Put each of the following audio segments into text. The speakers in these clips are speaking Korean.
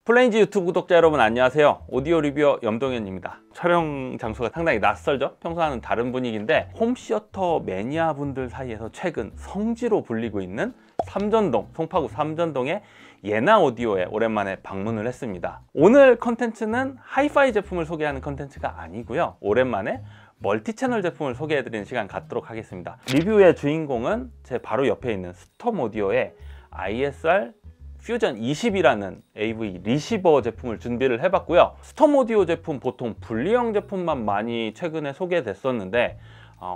플레인즈 유튜브 구독자 여러분 안녕하세요. 오디오 리뷰어 염동현입니다. 촬영 장소가 상당히 낯설죠? 평소와는 다른 분위기인데 홈시어터 매니아 분들 사이에서 최근 성지로 불리고 있는 삼전동, 송파구 삼전동의 예나 오디오에 오랜만에 방문을 했습니다. 오늘 컨텐츠는 하이파이 제품을 소개하는 컨텐츠가 아니고요. 오랜만에 멀티채널 제품을 소개해드리는 시간 갖도록 하겠습니다. 리뷰의 주인공은 제 바로 옆에 있는 스톰 오디오의 ISR 퓨전 20이라는 AV 리시버 제품을 준비를 해봤고요. 스톰 오디오 제품 보통 분리형 제품만 많이 최근에 소개됐었는데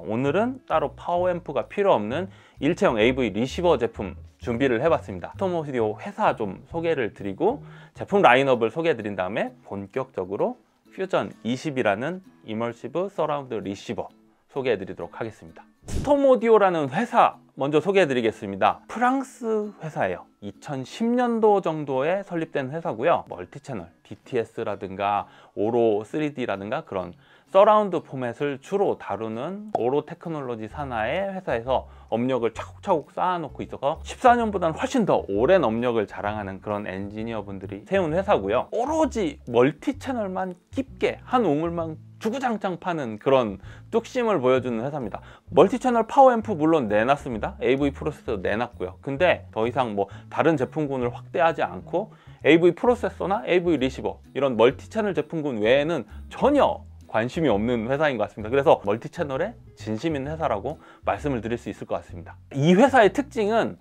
오늘은 따로 파워앰프가 필요 없는 일체형 AV 리시버 제품 준비를 해봤습니다. 스톰 오디오 회사 좀 소개를 드리고 제품 라인업을 소개해드린 다음에 본격적으로 퓨전 20이라는 이머시브 서라운드 리시버 소개해드리도록 하겠습니다. 스톰 오디오라는 회사 먼저 소개해드리겠습니다. 프랑스 회사예요. 2010년도 정도에 설립된 회사고요. 멀티채널, DTS라든가 오로 3D라든가 그런 서라운드 포맷을 주로 다루는 오로 테크놀로지 산하의 회사에서 업력을 차곡차곡 쌓아놓고 있어서 14년보다는 훨씬 더 오랜 업력을 자랑하는 그런 엔지니어 분들이 세운 회사고요. 오로지 멀티채널만 깊게 한 우물만 주구장창 파는 그런 뚝심을 보여주는 회사입니다. 멀티채널 파워앰프 물론 내놨습니다. AV 프로세서 내놨고요. 근데 더 이상 뭐 다른 제품군을 확대하지 않고 AV 프로세서나 AV 리시버 이런 멀티채널 제품군 외에는 전혀 관심이 없는 회사인 것 같습니다. 그래서 멀티채널에 진심인 회사라고 말씀을 드릴 수 있을 것 같습니다. 이 회사의 특징은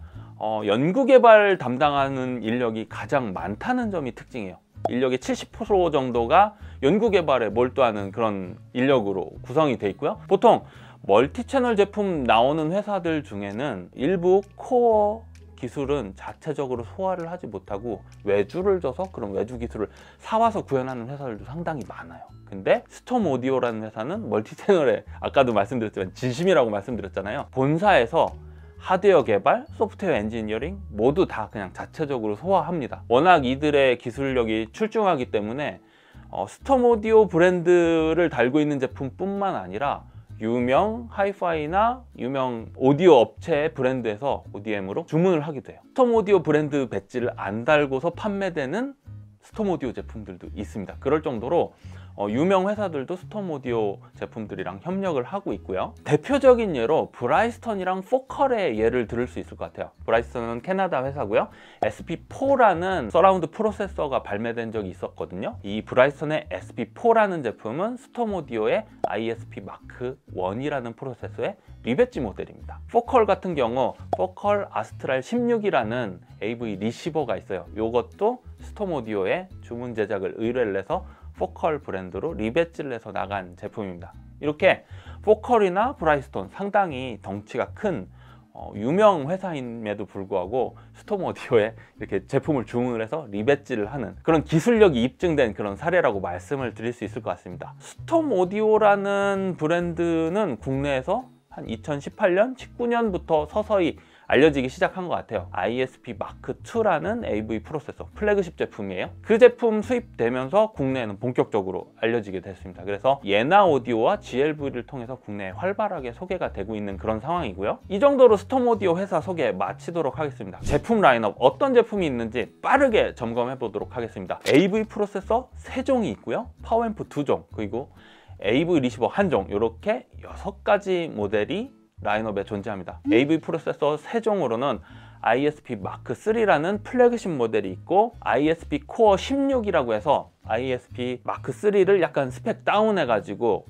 연구개발 담당하는 인력이 가장 많다는 점이 특징이에요. 인력의 70% 정도가 연구개발에 몰두하는 그런 인력으로 구성이 돼 있고요. 보통 멀티채널 제품 나오는 회사들 중에는 일부 코어 기술은 자체적으로 소화를 하지 못하고 외주를 줘서 그런 외주 기술을 사와서 구현하는 회사들도 상당히 많아요. 근데 스톰 오디오라는 회사는 멀티채널에 아까도 말씀드렸지만 진심이라고 말씀드렸잖아요. 본사에서 하드웨어 개발, 소프트웨어 엔지니어링 모두 다 그냥 자체적으로 소화합니다. 워낙 이들의 기술력이 출중하기 때문에 스톰 오디오 브랜드를 달고 있는 제품뿐만 아니라 유명 하이파이나 유명 오디오 업체의 브랜드에서 ODM으로 주문을 하기도 해요. 스톰 오디오 브랜드 배지를 안 달고서 판매되는 스톰 오디오 제품들도 있습니다. 그럴 정도로 유명 회사들도 스톰 오디오 제품들이랑 협력을 하고 있고요. 대표적인 예로 브라이스턴이랑 포컬의 예를 들을 수 있을 것 같아요. 브라이스턴은 캐나다 회사고요. SP4라는 서라운드 프로세서가 발매된 적이 있었거든요. 이 브라이스턴의 SP4라는 제품은 스톰 오디오의 ISP 마크 1이라는 프로세서의 리배지 모델입니다. 포컬 같은 경우 포컬 아스트랄 16이라는 AV 리시버가 있어요. 이것도 스톰 오디오의 주문 제작을 의뢰를 해서 포컬 브랜드로 리배지를 해서 나간 제품입니다. 이렇게 포컬이나 브라이스톤 상당히 덩치가 큰 유명 회사임에도 불구하고 스톰 오디오에 이렇게 제품을 주문을 해서 리배지를 하는 그런 기술력이 입증된 그런 사례라고 말씀을 드릴 수 있을 것 같습니다. 스톰 오디오라는 브랜드는 국내에서 한 2018년, 19년부터 서서히 알려지기 시작한 것 같아요. ISP 마크2라는 AV 프로세서 플래그십 제품이에요. 그 제품 수입되면서 국내에는 본격적으로 알려지게 됐습니다. 그래서 예나 오디오와 GLV를 통해서 국내에 활발하게 소개가 되고 있는 그런 상황이고요. 이 정도로 스톰 오디오 회사 소개 마치도록 하겠습니다. 제품 라인업 어떤 제품이 있는지 빠르게 점검해 보도록 하겠습니다. AV 프로세서 3종이 있고요. 파워앰프 2종, 그리고 AV 리시버 1종, 이렇게 6가지 모델이 라인업에 존재합니다. AV 프로세서 3종으로는 ISP 마크3라는 플래그십 모델이 있고 ISP 코어 16이라고 해서 ISP 마크3를 약간 스펙 다운해 가지고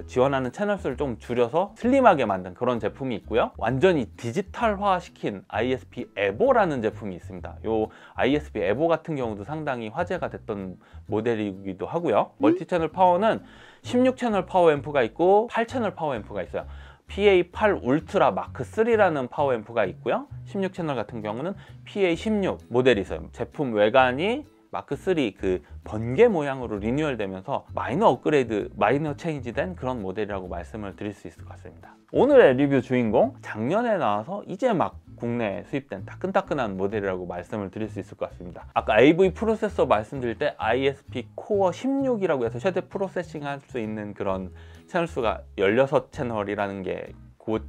지원하는 채널 수를 좀 줄여서 슬림하게 만든 그런 제품이 있고요. 완전히 디지털화 시킨 ISP 에보라는 제품이 있습니다. 이 ISP 에보 같은 경우도 상당히 화제가 됐던 모델이기도 하고요. 멀티채널 파워는 16채널 파워 앰프가 있고 8채널 파워 앰프가 있어요. PA8 울트라 마크 3라는 파워앰프가 있고요. 16채널 같은 경우는 PA16 모델이 있어요. 제품 외관이 마크 3 그 번개 모양으로 리뉴얼 되면서 마이너 업그레이드, 마이너 체인지 된 그런 모델이라고 말씀을 드릴 수 있을 것 같습니다. 오늘의 리뷰 주인공, 작년에 나와서 이제 막 국내에 수입된 따끈따끈한 모델이라고 말씀을 드릴 수 있을 것 같습니다. 아까 AV 프로세서 말씀드릴 때 ISP 코어 16이라고 해서 최대 프로세싱 할 수 있는 그런 채널 수가 16채널이라는 게 곧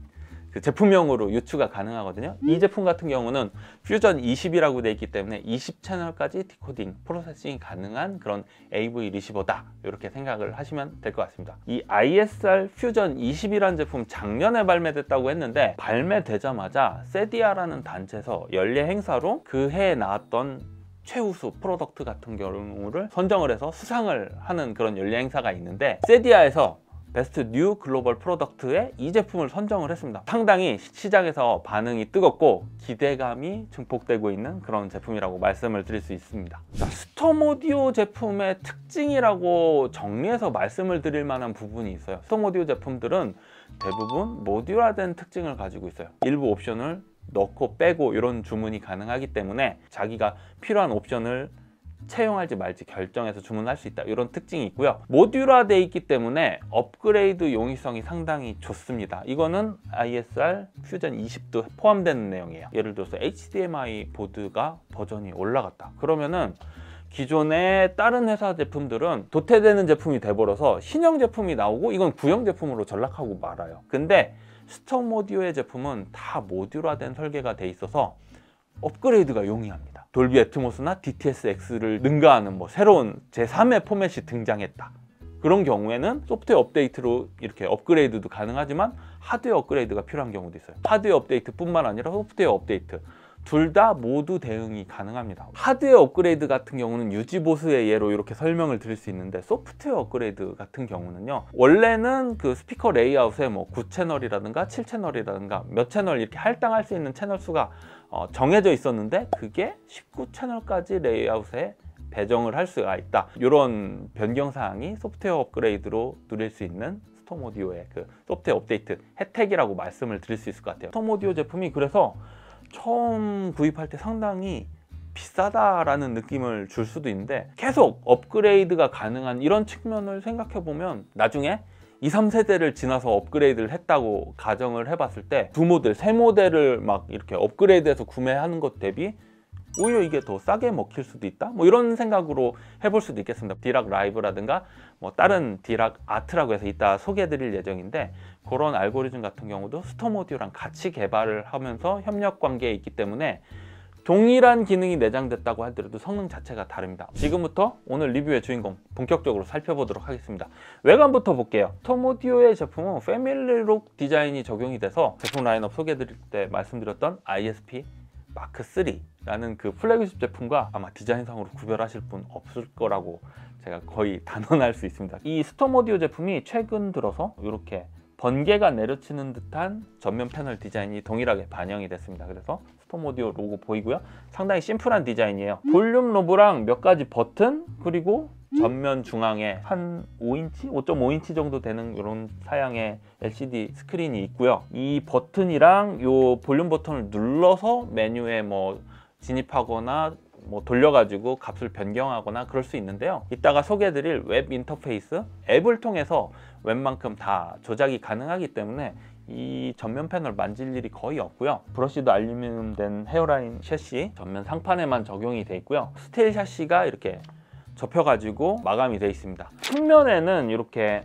그 제품명으로 유추가 가능하거든요. 이 제품 같은 경우는 퓨전 20이라고 되어 있기 때문에 20채널까지 디코딩, 프로세싱이 가능한 그런 AV 리시버다, 이렇게 생각을 하시면 될 것 같습니다. 이 ISR 퓨전 20이라는 제품 작년에 발매됐다고 했는데, 발매되자마자 세디아라는 단체에서 연례 행사로 그 해에 나왔던 최우수 프로덕트 같은 경우를 선정을 해서 수상을 하는 그런 연례 행사가 있는데, 세디아에서 베스트 뉴 글로벌 프로덕트에 이 제품을 선정을 했습니다. 상당히 시장에서 반응이 뜨겁고 기대감이 증폭되고 있는 그런 제품이라고 말씀을 드릴 수 있습니다. 자, 스톰 오디오 제품의 특징이라고 정리해서 말씀을 드릴 만한 부분이 있어요. 스톰 오디오 제품들은 대부분 모듈화된 특징을 가지고 있어요. 일부 옵션을 넣고 빼고 이런 주문이 가능하기 때문에 자기가 필요한 옵션을 채용할지 말지 결정해서 주문할 수 있다, 이런 특징이 있고요. 모듈화되어 있기 때문에 업그레이드 용이성이 상당히 좋습니다. 이거는 ISR 퓨전 20도 포함되는 내용이에요. 예를 들어서 HDMI 보드가 버전이 올라갔다 그러면은 기존의 다른 회사 제품들은 도태되는 제품이 돼버려서 신형 제품이 나오고 이건 구형 제품으로 전락하고 말아요. 근데 스톰 오디오의 제품은 다 모듈화된 설계가 돼 있어서 업그레이드가 용이합니다. 돌비 애트모스나 DTS-X를 능가하는 새로운 제3의 포맷이 등장했다. 그런 경우에는 소프트웨어 업데이트로 이렇게 업그레이드도 가능하지만 하드웨어 업그레이드가 필요한 경우도 있어요. 하드웨어 업데이트뿐만 아니라 소프트웨어 업데이트, 둘 다 모두 대응이 가능합니다. 하드웨어 업그레이드 같은 경우는 유지보수의 예로 이렇게 설명을 드릴 수 있는데, 소프트웨어 업그레이드 같은 경우는요, 원래는 그 스피커 레이아웃에 9채널이라든가 7채널이라든가 몇 채널 이렇게 할당할 수 있는 채널 수가 정해져 있었는데, 그게 19채널까지 레이아웃에 배정을 할 수가 있다. 이런 변경사항이 소프트웨어 업그레이드로 누릴 수 있는 스톰 오디오의 그 소프트웨어 업데이트 혜택이라고 말씀을 드릴 수 있을 것 같아요. 스톰 오디오 제품이 그래서 처음 구입할 때 상당히 비싸다라는 느낌을 줄 수도 있는데, 계속 업그레이드가 가능한 이런 측면을 생각해 보면 나중에 2, 3세대를 지나서 업그레이드를 했다고 가정을 해봤을 때 두 모델, 세 모델을 막 이렇게 업그레이드해서 구매하는 것 대비 오히려 이게 더 싸게 먹힐 수도 있다? 이런 생각으로 해볼 수도 있겠습니다. 디락 라이브라든가 다른 디락 아트라고 해서 이따 소개해 드릴 예정인데, 그런 알고리즘 같은 경우도 스톰 오디오랑 같이 개발을 하면서 협력 관계에 있기 때문에 동일한 기능이 내장됐다고 하더라도 성능 자체가 다릅니다. 지금부터 오늘 리뷰의 주인공 본격적으로 살펴보도록 하겠습니다. 외관부터 볼게요. 스톰 오디오의 제품은 패밀리룩 디자인이 적용이 돼서 제품 라인업 소개해 드릴 때 말씀드렸던 ISP 마크 3라는 그 플래그십 제품과 아마 디자인상으로 구별하실 분 없을 거라고 제가 거의 단언할 수 있습니다. 이 스톰 오디오 제품이 최근 들어서 이렇게 번개가 내려치는 듯한 전면 패널 디자인이 동일하게 반영이 됐습니다. 그래서 스톰 오디오 로고 보이고요. 상당히 심플한 디자인이에요. 볼륨 노브랑 몇 가지 버튼, 그리고 전면 중앙에 한 5인치, 5.5인치 정도 되는 이런 사양의 LCD 스크린이 있고요. 이 버튼이랑 요 볼륨 버튼을 눌러서 메뉴에 진입하거나 돌려가지고 값을 변경하거나 그럴 수 있는데요. 이따가 소개해드릴 웹 인터페이스 앱을 통해서 웬만큼 다 조작이 가능하기 때문에 이 전면 패널 만질 일이 거의 없고요. 브러쉬도 알루미늄 된 헤어라인 샤시 전면 상판에만 적용이 돼 있고요. 스테일 샤시가 이렇게 접혀가지고 마감이 되어 있습니다. 측면에는 이렇게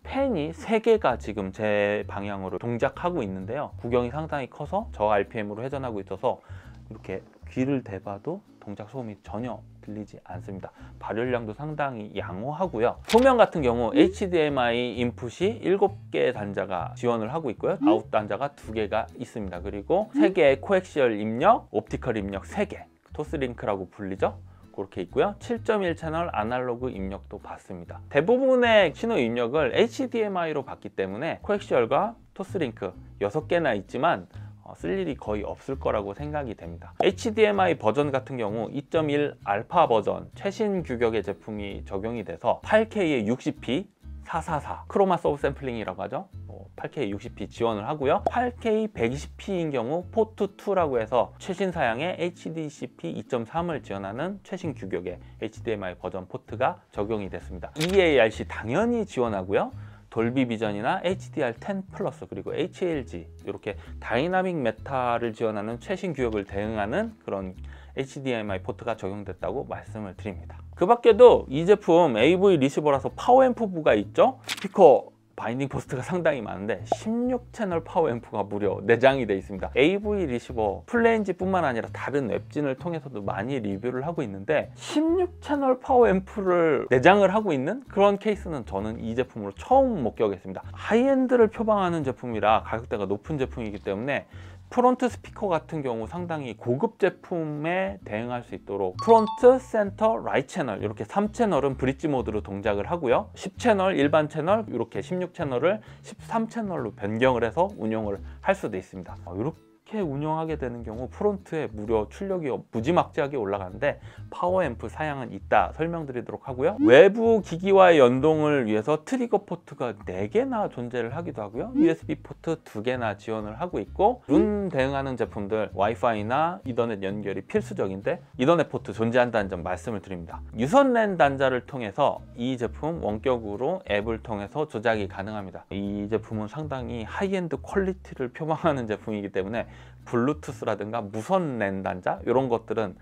펜이 3개가 지금 제 방향으로 동작하고 있는데요. 구경이 상당히 커서 저 RPM으로 회전하고 있어서 이렇게 귀를 대봐도 동작 소음이 전혀 들리지 않습니다. 발열량도 상당히 양호하고요. 소면 같은 경우 HDMI 인풋이 7개의 단자가 지원을 하고 있고요. 아웃 단자가 2개가 있습니다. 그리고 3개의 코엑시얼 입력, 옵티컬 입력 3개, 토스링크라고 불리죠. 그렇게 있고요. 7.1 채널 아날로그 입력도 받습니다. 대부분의 신호 입력을 HDMI로 받기 때문에 코엑시얼과 토스링크 6개나 있지만 쓸 일이 거의 없을 거라고 생각이 됩니다. HDMI 버전 같은 경우 2.1 알파 버전 최신 규격의 제품이 적용이 돼서 8K에 60p 444 크로마 서브 샘플링이라고 하죠. 8K 60p 지원을 하고요. 8K 120p인 경우 포트 2라고 해서 최신 사양의 HDCP 2.3을 지원하는 최신 규격의 HDMI 버전 포트가 적용이 됐습니다. EARC 당연히 지원하고요. 돌비 비전이나 HDR10 플러스 그리고 HLG 이렇게 다이나믹 메타를 지원하는 최신 규격을 대응하는 그런 HDMI 포트가 적용됐다고 말씀을 드립니다. 그 밖에도 이 제품 AV 리시버라서 파워앰프부가 있죠. 스피커 바인딩 포스트가 상당히 많은데 16채널 파워 앰프가 무려 내장이 되어 있습니다. AV 리시버 플레인지 뿐만 아니라 다른 웹진을 통해서도 많이 리뷰를 하고 있는데 16채널 파워 앰프를 내장을 하고 있는 그런 케이스는 저는 이 제품으로 처음 목격했습니다. 하이엔드를 표방하는 제품이라 가격대가 높은 제품이기 때문에 프론트 스피커 같은 경우 상당히 고급 제품에 대응할 수 있도록 프론트, 센터, 라이트 채널 이렇게 3채널은 브릿지 모드로 동작을 하고요. 10채널, 일반 채널 이렇게 16채널을 13채널로 변경을 해서 운영을 할 수도 있습니다. 이렇게 운영하게 되는 경우 프론트에 무려 출력이 무지막지하게 올라가는데 파워 앰프 사양은 이따 설명드리도록 하고요. 외부 기기와의 연동을 위해서 트리거 포트가 4개나 존재를 하기도 하고요. USB 포트 2개나 지원을 하고 있고 룬 대응하는 제품들 와이파이나 이더넷 연결이 필수적인데 이더넷 포트 존재한다는 점 말씀을 드립니다. 유선 랜 단자를 통해서 이 제품 원격으로 앱을 통해서 조작이 가능합니다. 이 제품은 상당히 하이엔드 퀄리티를 표방하는 제품이기 때문에 블루투스라든가 무선 랜 단자 이런 것들은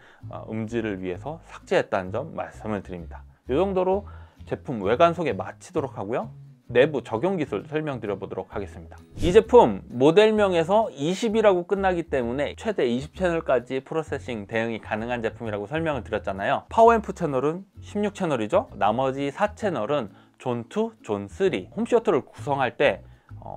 음질을 위해서 삭제했다는 점 말씀을 드립니다. 이 정도로 제품 외관 소개 마치도록 하고요. 내부 적용 기술 설명드려 보도록 하겠습니다. 이 제품 모델명에서 20이라고 끝나기 때문에 최대 20채널까지 프로세싱 대응이 가능한 제품이라고 설명을 드렸잖아요. 파워앰프 채널은 16채널이죠. 나머지 4채널은 존2, 존3 홈시어터를 구성할 때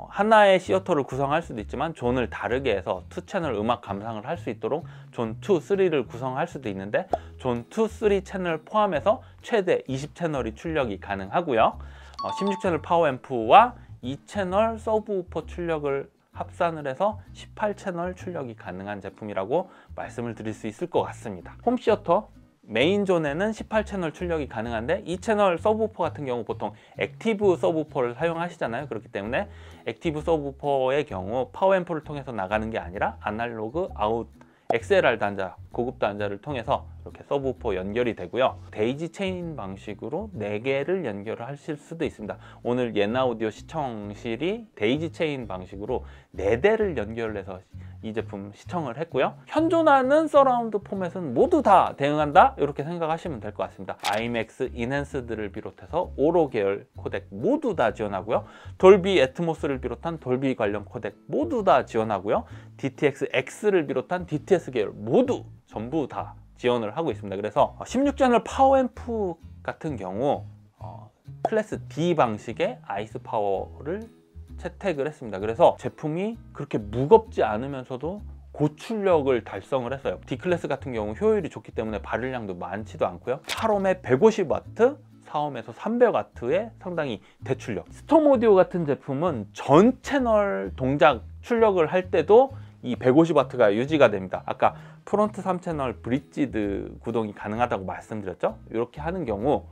하나의 시어터를 구성할 수도 있지만 존을 다르게 해서 2채널 음악 감상을 할 수 있도록 존 2, 3를 구성할 수도 있는데 존 2, 3 채널 포함해서 최대 20채널이 출력이 가능하고요. 16채널 파워 앰프와 2채널 서브우퍼 출력을 합산을 해서 18채널 출력이 가능한 제품이라고 말씀을 드릴 수 있을 것 같습니다. 홈시어터 메인 존에는 18채널 출력이 가능한데 2채널 서브우퍼 같은 경우 보통 액티브 서브우퍼를 사용하시잖아요. 그렇기 때문에 액티브 서브우퍼의 경우 파워앰프를 통해서 나가는 게 아니라 아날로그 아웃 XLR 단자, 고급 단자를 통해서 이렇게 서브우퍼 연결이 되고요. 데이지 체인 방식으로 4개를 연결을 하실 수도 있습니다. 오늘 예나오디오 시청실이 데이지 체인 방식으로 4대를 연결해서 이 제품 시청을 했고요. 현존하는 서라운드 포맷은 모두 다 대응한다 이렇게 생각하시면 될 것 같습니다. IMAX, 인핸스드를 비롯해서 오로 계열 코덱 모두 다 지원하고요. 돌비 애트모스를 비롯한 돌비 관련 코덱 모두 다 지원하고요. DTX-X를 비롯한 DTS 계열 모두 전부 다 지원을 하고 있습니다. 그래서 16채널 파워앰프 같은 경우 클래스 D 방식의 아이스 파워를 채택을 했습니다. 그래서 제품이 그렇게 무겁지 않으면서도 고출력을 달성을 했어요. D클래스 같은 경우 효율이 좋기 때문에 발열량도 많지도 않고요. 8옴에 150W, 4옴에서 300W의 상당히 대출력. 스톰 오디오 같은 제품은 전 채널 동작 출력을 할 때도 이 150W가 유지가 됩니다. 아까 프론트 3채널 브릿지드 구동이 가능하다고 말씀드렸죠? 이렇게 하는 경우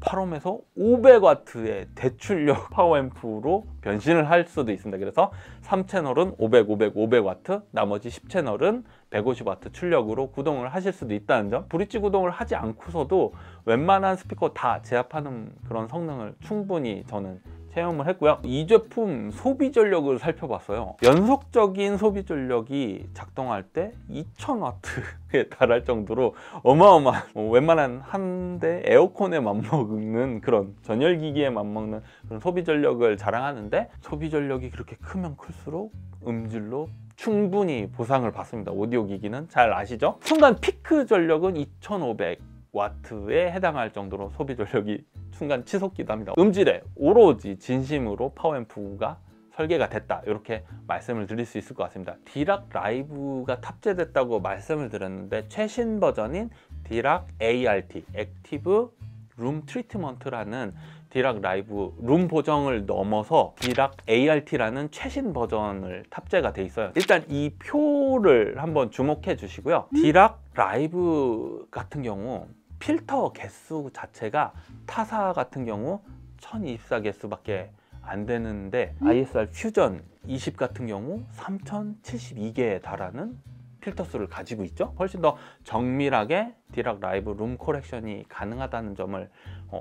8옴에서 500W의 대출력 파워앰프로 변신을 할 수도 있습니다. 그래서 3채널은 500, 500, 500W, 나머지 10채널은 150W 출력으로 구동을 하실 수도 있다는 점. 브릿지 구동을 하지 않고서도 웬만한 스피커 다 제압하는 그런 성능을 충분히 저는 체험을 했고요. 이 제품 소비 전력을 살펴봤어요. 연속적인 소비 전력이 작동할 때 2000W에 달할 정도로 어마어마한 웬만한 한 대 에어컨에 맞먹는 그런 전열기기에 맞먹는 그런 소비 전력을 자랑하는데 소비 전력이 그렇게 크면 클수록 음질로 충분히 보상을 받습니다. 오디오 기기는 잘 아시죠? 순간 피크 전력은 2500W에 해당할 정도로 소비 전력이 순간 치솟기도 합니다. 음질에 오로지 진심으로 파워앰프가 설계가 됐다 이렇게 말씀을 드릴 수 있을 것 같습니다. 디락 라이브가 탑재됐다고 말씀을 드렸는데 최신 버전인 디락 ART 액티브 룸 트리트먼트라는 디락 라이브 룸 보정을 넘어서 디락 ART라는 최신 버전을 탑재가 돼 있어요. 일단 이 표를 한번 주목해 주시고요. 디락 라이브 같은 경우 필터 개수 자체가 타사 같은 경우 1024개수밖에 안 되는데 ISR 퓨전 20 같은 경우 3072개에 달하는 필터 수를 가지고 있죠. 훨씬 더 정밀하게 디락 라이브 룸 코렉션이 가능하다는 점을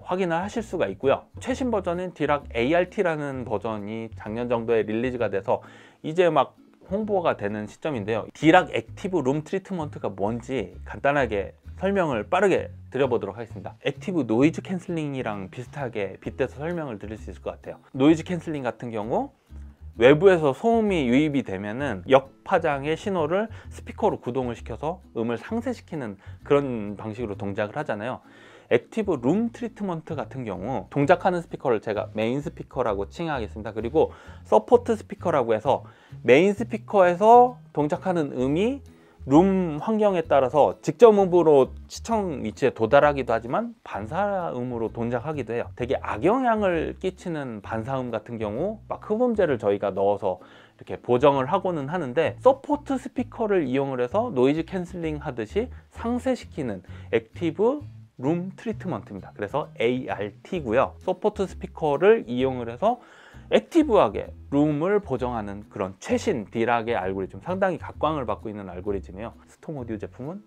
확인을 하실 수가 있고요. 최신 버전인 디락 ART라는 버전이 작년 정도에 릴리즈가 돼서 이제 막 홍보가 되는 시점인데요. 디락 액티브 룸 트리트먼트가 뭔지 간단하게 설명을 빠르게 드려보도록 하겠습니다. 액티브 노이즈 캔슬링이랑 비슷하게 빗대서 설명을 드릴 수 있을 것 같아요. 노이즈 캔슬링 같은 경우 외부에서 소음이 유입이 되면은 역파장의 신호를 스피커로 구동을 시켜서 음을 상쇄시키는 그런 방식으로 동작을 하잖아요. 액티브 룸 트리트먼트 같은 경우 동작하는 스피커를 제가 메인 스피커라고 칭하겠습니다. 그리고 서포트 스피커라고 해서 메인 스피커에서 동작하는 음이 룸 환경에 따라서 직접음으로 시청 위치에 도달하기도 하지만 반사음으로 동작하기도 해요. 되게 악영향을 끼치는 반사음 같은 경우 막 흡음재를 저희가 넣어서 이렇게 보정을 하고는 하는데, 서포트 스피커를 이용을 해서 노이즈 캔슬링 하듯이 상쇄시키는 액티브 룸 트리트먼트입니다. 그래서 ART고요. 서포트 스피커를 이용을 해서 액티브하게 룸을 보정하는 그런 최신 디락의 알고리즘, 상당히 각광을 받고 있는 알고리즘이에요. 스톰 오디오 제품은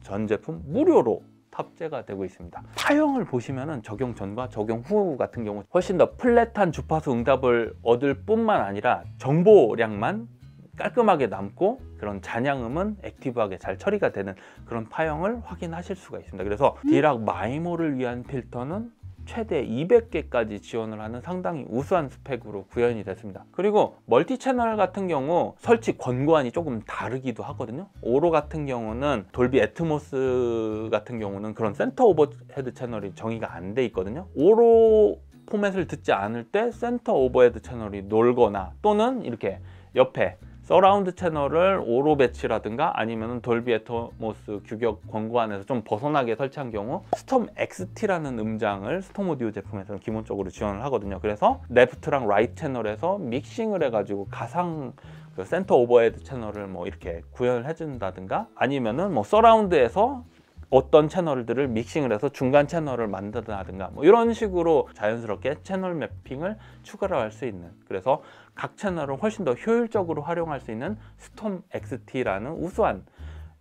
전 제품 무료로 탑재가 되고 있습니다. 파형을 보시면은 적용 전과 적용 후 같은 경우 훨씬 더 플랫한 주파수 응답을 얻을 뿐만 아니라 정보량만 깔끔하게 남고 그런 잔향음은 액티브하게 잘 처리가 되는 그런 파형을 확인하실 수가 있습니다. 그래서 디락 마이모를 위한 필터는 최대 200개까지 지원을 하는 상당히 우수한 스펙으로 구현이 됐습니다. 그리고 멀티 채널 같은 경우 설치 권고안이 조금 다르기도 하거든요. 오로 같은 경우는 돌비 애트모스 같은 경우는 그런 센터 오버헤드 채널이 정의가 안 돼 있거든요. 오로 포맷을 듣지 않을 때 센터 오버헤드 채널이 놀거나 또는 이렇게 옆에 서라운드 채널을 오로 배치라든가 아니면 돌비 애트모스 규격 권고안에서 좀 벗어나게 설치한 경우 스톰 XT라는 음장을 스톰 오디오 제품에서는 기본적으로 지원을 하거든요. 그래서 레프트랑 라이트 채널에서 믹싱을 해가지고 가상 그 센터 오버헤드 채널을 뭐 이렇게 구현을 해준다든가 아니면은 뭐 서라운드에서 어떤 채널들을 믹싱을 해서 중간 채널을 만든다든가 뭐 이런 식으로 자연스럽게 채널 매핑을 추가를 할 수 있는, 그래서 각 채널을 훨씬 더 효율적으로 활용할 수 있는 스톰 XT라는 우수한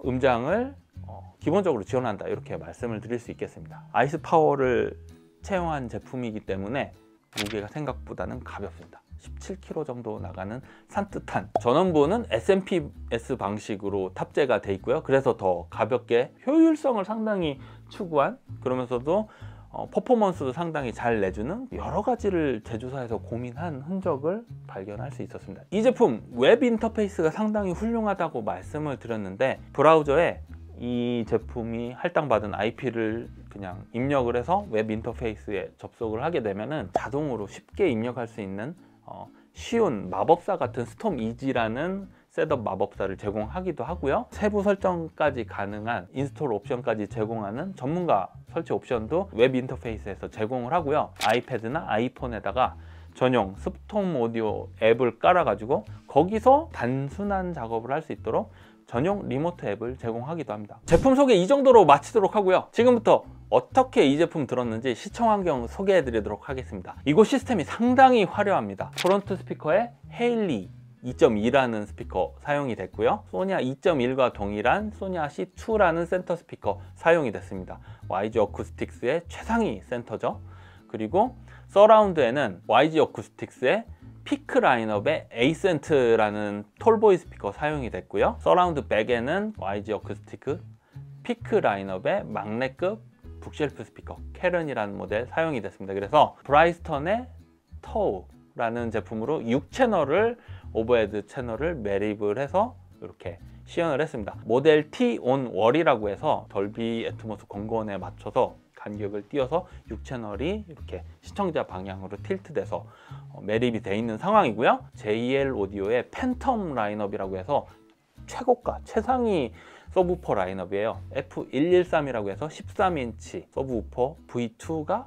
음장을 기본적으로 지원한다, 이렇게 말씀을 드릴 수 있겠습니다. 아이스 파워를 채용한 제품이기 때문에 무게가 생각보다는 가볍습니다. 17kg 정도 나가는 산뜻한, 전원부는 SMPS 방식으로 탑재가 돼 있고요. 그래서 더 가볍게 효율성을 상당히 추구한, 그러면서도 퍼포먼스도 상당히 잘 내주는 여러 가지를 제조사에서 고민한 흔적을 발견할 수 있었습니다. 이 제품 웹 인터페이스가 상당히 훌륭하다고 말씀을 드렸는데, 브라우저에 이 제품이 할당받은 IP를 그냥 입력을 해서 웹 인터페이스에 접속을 하게 되면은 자동으로 쉽게 입력할 수 있는 쉬운 마법사 같은 스톰 이지라는 셋업 마법사를 제공하기도 하고요. 세부 설정까지 가능한 인스톨 옵션까지 제공하는 전문가 설치 옵션도 웹 인터페이스에서 제공을 하고요. 아이패드나 아이폰에다가 전용 스톰 오디오 앱을 깔아가지고 거기서 단순한 작업을 할 수 있도록 전용 리모트 앱을 제공하기도 합니다. 제품 소개 이 정도로 마치도록 하고요. 지금부터 어떻게 이 제품 들었는지 시청 환경 소개해 드리도록 하겠습니다. 이곳 시스템이 상당히 화려합니다. 프론트 스피커에 헤일리 2.2라는 스피커 사용이 됐고요. 소니아 2.1과 동일한 소니아 C2라는 센터 스피커 사용이 됐습니다. YG 어쿠스틱스의 최상위 센터죠. 그리고 서라운드에는 YG 어쿠스틱스의 피크 라인업의 에이센트라는 톨보이 스피커 사용이 됐고요. 서라운드 백에는 YG 어쿠스틱 피크 라인업의 막내급 북쉘프 스피커 캐런이라는 모델 사용이 됐습니다. 그래서 브라이스턴의 터우라는 제품으로 6채널을 오버헤드 채널을 매립을 해서 이렇게 시연을 했습니다. 모델 T on 월이라고 해서 돌비 애트모스 권고원에 맞춰서 간격을 띄워서 6채널이 이렇게 시청자 방향으로 틸트돼서 매립이 되어 있는 상황이고요. JL 오디오의 팬텀 라인업이라고 해서 최고가 최상위 서브우퍼 라인업이에요. F113이라고 해서 13인치 서브우퍼 V2가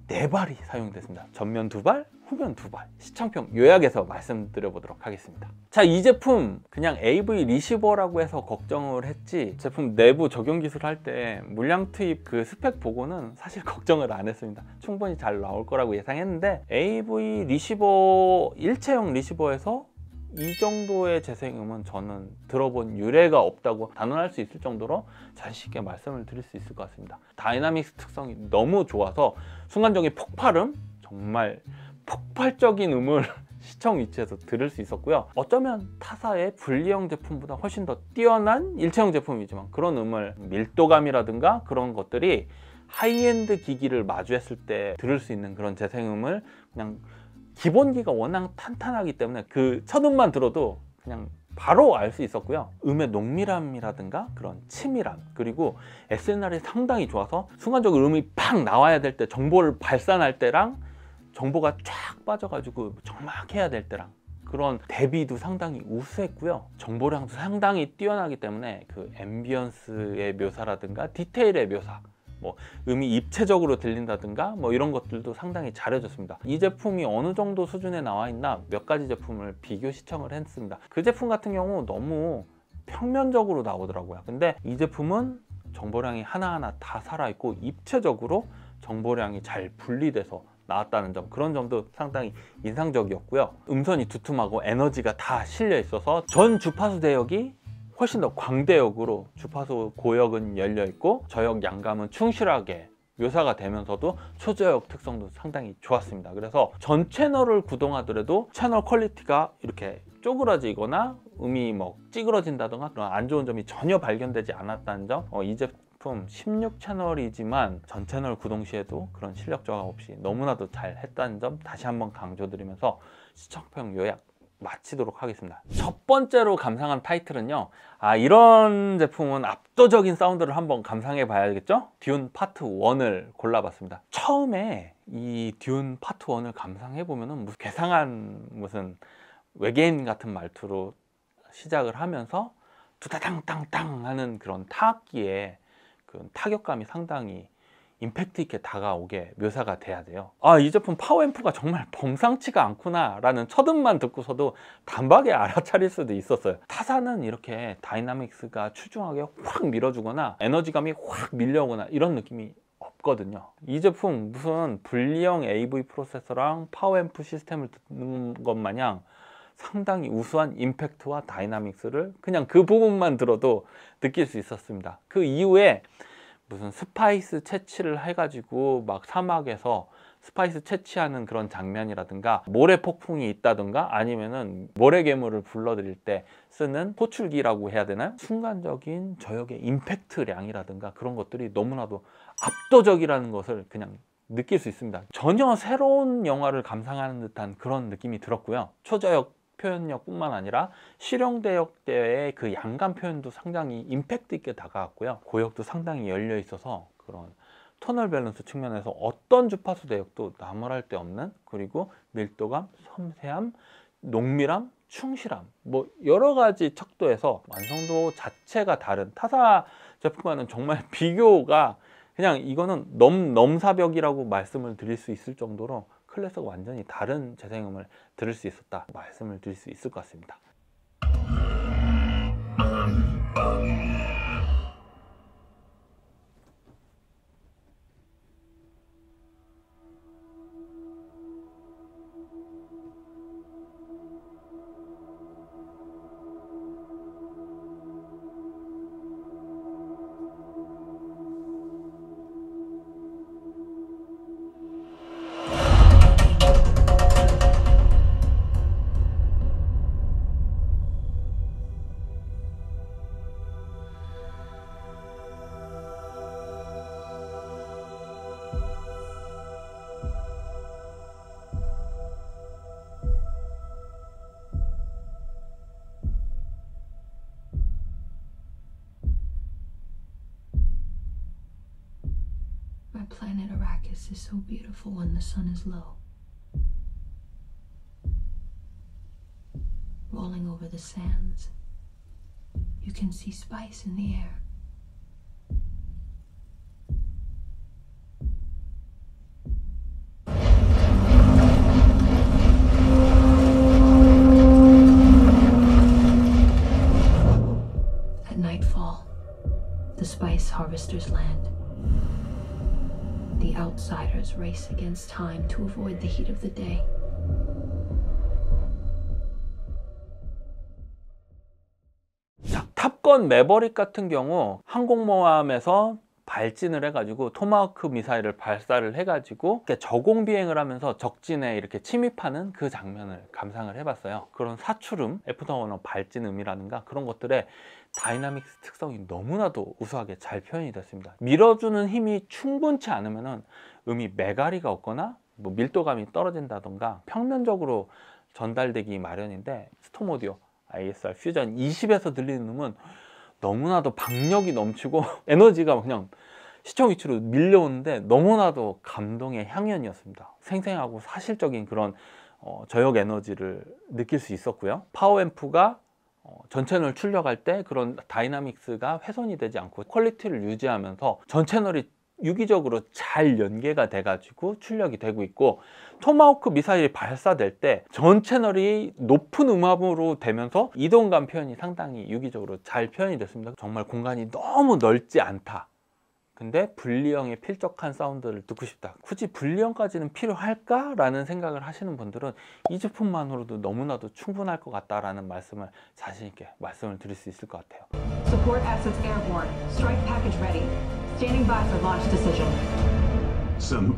4발이 사용됐습니다. 전면 2발, 후면 2발. 시청평 요약해서 말씀드려보도록 하겠습니다. 자, 이 제품 그냥 AV 리시버라고 해서 걱정을 했지, 제품 내부 적용 기술 할 때 물량 투입 그 스펙 보고는 사실 걱정을 안 했습니다. 충분히 잘 나올 거라고 예상했는데, AV 리시버 일체형 리시버에서 이 정도의 재생음은 저는 들어본 유례가 없다고 단언할 수 있을 정도로 자신 있게 말씀을 드릴 수 있을 것 같습니다. 다이나믹스 특성이 너무 좋아서 순간적인 폭발음, 정말 폭발적인 음을 시청 위치에서 들을 수 있었고요. 어쩌면 타사의 분리형 제품보다 훨씬 더 뛰어난 일체형 제품이지만 그런 음을 밀도감이라든가 그런 것들이 하이엔드 기기를 마주했을 때 들을 수 있는 그런 재생음을 그냥 기본기가 워낙 탄탄하기 때문에 그 첫 음만 들어도 그냥 바로 알 수 있었고요. 음의 농밀함이라든가 그런 치밀함, 그리고 SNR이 상당히 좋아서 순간적으로 음이 팍 나와야 될 때, 정보를 발산할 때랑 정보가 쫙 빠져가지고 정막해야 될 때랑 그런 대비도 상당히 우수했고요. 정보량도 상당히 뛰어나기 때문에 그 앰비언스의 묘사라든가 디테일의 묘사, 뭐 음이 입체적으로 들린다든가 뭐 이런 것들도 상당히 잘해줬습니다. 이 제품이 어느 정도 수준에 나와 있나 몇 가지 제품을 비교 시청을 했습니다. 그 제품 같은 경우 너무 평면적으로 나오더라고요. 근데 이 제품은 정보량이 하나하나 다 살아있고 입체적으로 정보량이 잘 분리돼서 나왔다는 점, 그런 점도 상당히 인상적이었고요. 음선이 두툼하고 에너지가 다 실려 있어서 전 주파수 대역이 훨씬 더 광대역으로, 주파수 고역은 열려 있고 저역 양감은 충실하게 묘사가 되면서도 초저역 특성도 상당히 좋았습니다. 그래서 전 채널을 구동하더라도 채널 퀄리티가 이렇게 쪼그라지거나 음이 뭐 찌그러진다던가 그런 안 좋은 점이 전혀 발견되지 않았다는 점, 이 제품 16채널이지만 전 채널 구동 시에도 그런 실력 저하 없이 너무나도 잘 했다는 점 다시 한번 강조드리면서 시청평 요약 마치도록 하겠습니다. 첫 번째로 감상한 타이틀은요, 이런 제품은 압도적인 사운드를 한번 감상해 봐야겠죠? 듄 파트 1을 골라봤습니다. 처음에 이 듄 파트 1을 감상해 보면은 무슨 괴상한 무슨 외계인 같은 말투로 시작을 하면서 두다당땅땅 하는 그런 타악기의 그 타격감이 상당히 임팩트 있게 다가오게 묘사가 돼야 돼요. 이 제품 파워앰프가 정말 범상치가 않구나 라는 첫음만 듣고서도 단박에 알아차릴 수도 있었어요. 타사는 이렇게 다이나믹스가 추중하게 확 밀어주거나 에너지감이 확 밀려오거나 이런 느낌이 없거든요. 이 제품 무슨 분리형 AV 프로세서랑 파워앰프 시스템을 듣는 것 마냥 상당히 우수한 임팩트와 다이나믹스를 그냥 그 부분만 들어도 느낄 수 있었습니다. 그 이후에 무슨 스파이스 채취를 해가지고 막 사막에서 스파이스 채취하는 그런 장면이라든가 모래 폭풍이 있다든가 아니면은 모래 괴물을 불러들일 때 쓰는 호출기라고 해야 되나요? 순간적인 저역의 임팩트량이라든가 그런 것들이 너무나도 압도적이라는 것을 그냥 느낄 수 있습니다. 전혀 새로운 영화를 감상하는 듯한 그런 느낌이 들었고요. 초저역 표현력 뿐만 아니라 실용대역 때의 그 양감 표현도 상당히 임팩트 있게 다가왔고요. 고역도 상당히 열려 있어서 그런 토널 밸런스 측면에서 어떤 주파수 대역도 나무랄 데 없는, 그리고 밀도감, 섬세함, 농밀함, 충실함, 뭐 여러 가지 척도에서 완성도 자체가 다른 타사 제품과는 정말 비교가 그냥 이거는 넘사벽이라고 말씀을 드릴 수 있을 정도로 클래스가 완전히 다른 재생음을 들을 수 있었다 말씀을 드릴 수 있을 것 같습니다. My planet Arrakis is so beautiful when the sun is low. Rolling over the sands, you can see spice in the air. At nightfall, the spice harvesters land. The outsiders race against time to avoid the heat of the day. 자, 탑건 매버릭 같은 경우 항공모함에서 발진을 해가지고 토마호크 미사일을 발사를 해가지고 이렇게 저공 비행을 하면서 적진에 이렇게 침입하는 그 장면을 감상을 해봤어요. 그런 사출음, F-1 발진음이라든가 그런 것들의 다이나믹스 특성이 너무나도 우수하게 잘 표현이 됐습니다. 밀어주는 힘이 충분치 않으면은 음이 매가리가 없거나 뭐 밀도감이 떨어진다던가 평면적으로 전달되기 마련인데, 스톰 오디오 ISR 퓨전 20에서 들리는 음은 너무나도 박력이 넘치고 에너지가 그냥 시청 위치로 밀려오는데 너무나도 감동의 향연이었습니다. 생생하고 사실적인 그런 저역 에너지를 느낄 수 있었고요. 파워앰프가 전 채널 출력할 때 그런 다이나믹스가 훼손이 되지 않고 퀄리티를 유지하면서 전 채널이 유기적으로 잘 연계가 돼 가지고 출력이 되고 있고, 토마호크 미사일이 발사될 때 전 채널이 높은 음압으로 되면서 이동감 표현이 상당히 유기적으로 잘 표현이 됐습니다. 정말 공간이 너무 넓지 않다, 근데 분리형의 필적한 사운드를 듣고 싶다, 굳이 분리형까지는 필요할까? 라는 생각을 하시는 분들은 이 제품만으로도 너무나도 충분할 것 같다라는 말씀을 자신 있게 말씀을 드릴 수 있을 것 같아요. Support assets airborne. Strike package ready. Standing by for launch decision. Some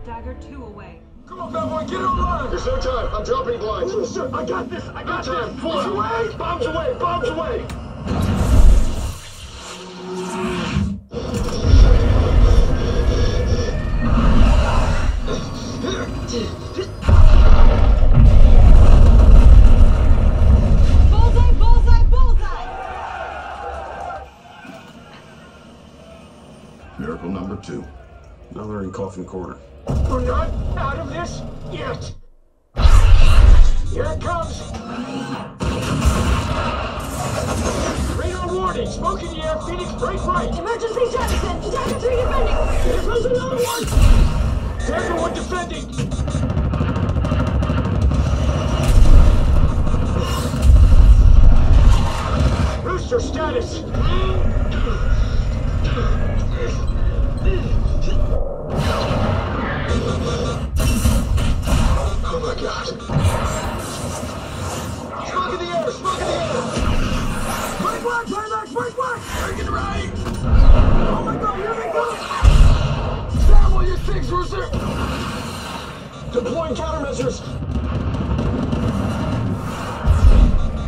Dagger 2 away. Come on, bad boy, get it alive! There's no time. I'm dropping blinds. Sir, I got this. I got this. Bombs away! Bombs away! Bombs away! Bullseye! Bullseye! Bullseye! Miracle number 2. Another in coffin corner. We're not out of this yet. Here it comes. Radar warning. Smoke in the air. Phoenix, break right. Emergency jettison! Dagger 3 defending! Here goes another one. Dagger 1 defending. Rooster status. Oh my God. Smoke in the air! Smoke in the air! Break one! Climax! Break one! Break it right! Oh my God! Here they go! Stab all your things, Rooster! Deploying countermeasures!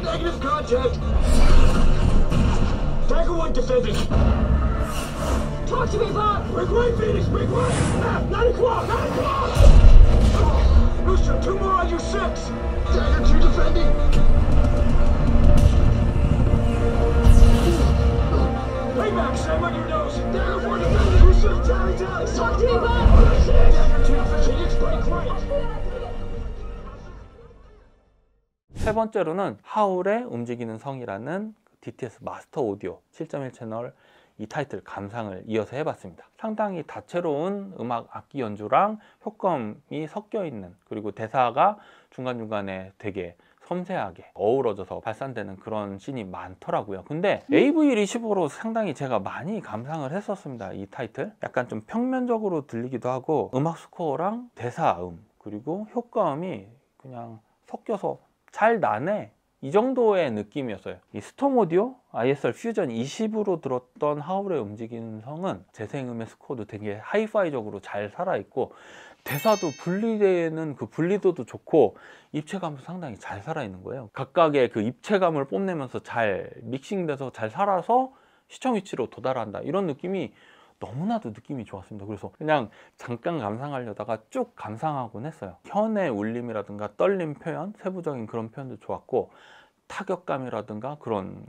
Negative contact! Dagger 1 defending! Talk to me, Bob! Break right, Phoenix! Break right! 9 o'clock! 9 o'clock! Rooster, 2 more on your 6! Dagger 2 defending! Payback, Sam, on your nose! Dagger 4 defending! Rooster, tally! Talk to me, Bob! Dagger 2, Phoenix, break right! 세 번째로는 하울의 움직이는 성이라는 DTS 마스터 오디오 7.1 채널 이 타이틀 감상을 이어서 해봤습니다. 상당히 다채로운 음악 악기 연주랑 효과음이 섞여 있는, 그리고 대사가 중간중간에 되게 섬세하게 어우러져서 발산되는 그런 씬이 많더라고요. 근데 AV25로 상당히 제가 많이 감상을 했었습니다. 이 타이틀 약간 좀 평면적으로 들리기도 하고, 음악 스코어랑 대사음 그리고 효과음이 그냥 섞여서 잘 나네, 이 정도의 느낌이었어요. 이 스톰 오디오 ISR 퓨전 20으로 들었던 하울의 움직이는 성은 재생음의 스코어도 되게 하이파이적으로 잘 살아있고, 대사도 분리되는 그 분리도도 좋고, 입체감도 상당히 잘 살아있는 거예요. 각각의 그 입체감을 뽐내면서 잘 믹싱돼서 잘 살아서 시청 위치로 도달한다, 이런 느낌이 너무나도 느낌이 좋았습니다. 그래서 그냥 잠깐 감상하려다가 쭉 감상하곤 했어요. 현의 울림이라든가 떨림 표현, 세부적인 그런 표현도 좋았고, 타격감이라든가 그런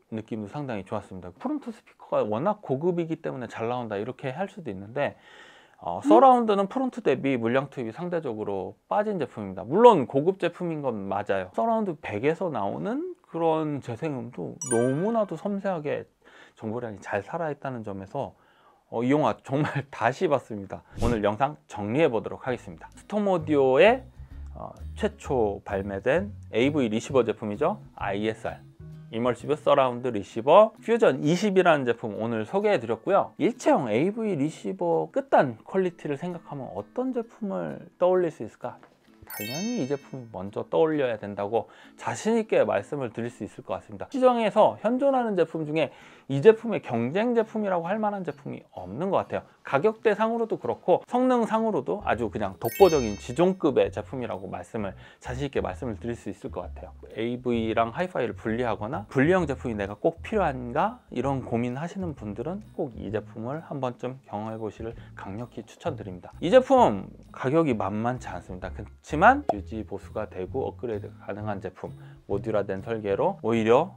느낌도 상당히 좋았습니다. 프론트 스피커가 워낙 고급이기 때문에 잘 나온다, 이렇게 할 수도 있는데 서라운드는 프론트 대비 물량 투입이 상대적으로 빠진 제품입니다. 물론 고급 제품인 건 맞아요. 서라운드 100에서 나오는 그런 재생음도 너무나도 섬세하게 정보량이 잘 살아있다는 점에서 이 영화 정말 다시 봤습니다. 오늘 영상 정리해 보도록 하겠습니다. 스톰 오디오의 최초 발매된 AV 리시버 제품이죠. ISR 이머시브 서라운드 리시버 퓨전 20이라는 제품 오늘 소개해 드렸고요. 일체형 AV 리시버 끝단 퀄리티를 생각하면 어떤 제품을 떠올릴 수 있을까? 당연히 이 제품이 먼저 떠올려야 된다고 자신 있게 말씀을 드릴 수 있을 것 같습니다. 시장에서 현존하는 제품 중에 이 제품의 경쟁 제품이라고 할 만한 제품이 없는 것 같아요. 가격대 상으로도 그렇고 성능 상으로도 아주 그냥 독보적인 지존급의 제품이라고 자신 있게 말씀을 드릴 수 있을 것 같아요. AV랑 하이파이를 분리하거나 분리형 제품이 내가 꼭 필요한가 이런 고민하시는 분들은 꼭 이 제품을 한 번쯤 경험해 보시를 강력히 추천드립니다. 이 제품 가격이 만만치 않습니다. 그렇지만 유지 보수가 되고 업그레이드 가능한 제품, 모듈화된 설계로 오히려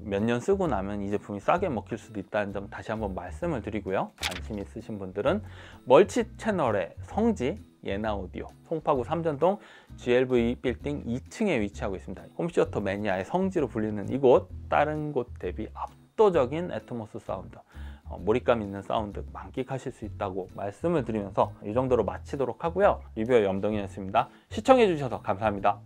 몇 년 쓰고 나면 이 제품이 싸게 먹힐 수도 있다는 점 다시 한번 말씀을 드리고요. 관심 있으신 분들은 멀티 채널의 성지 예나 오디오 송파구 삼전동 GLV 빌딩 2층에 위치하고 있습니다. 홈시어터 매니아의 성지로 불리는 이곳, 다른 곳 대비 압도적인 애트모스 사운드, 몰입감 있는 사운드 만끽하실 수 있다고 말씀을 드리면서 이 정도로 마치도록 하고요. 리뷰어 염동현이었습니다. 시청해 주셔서 감사합니다.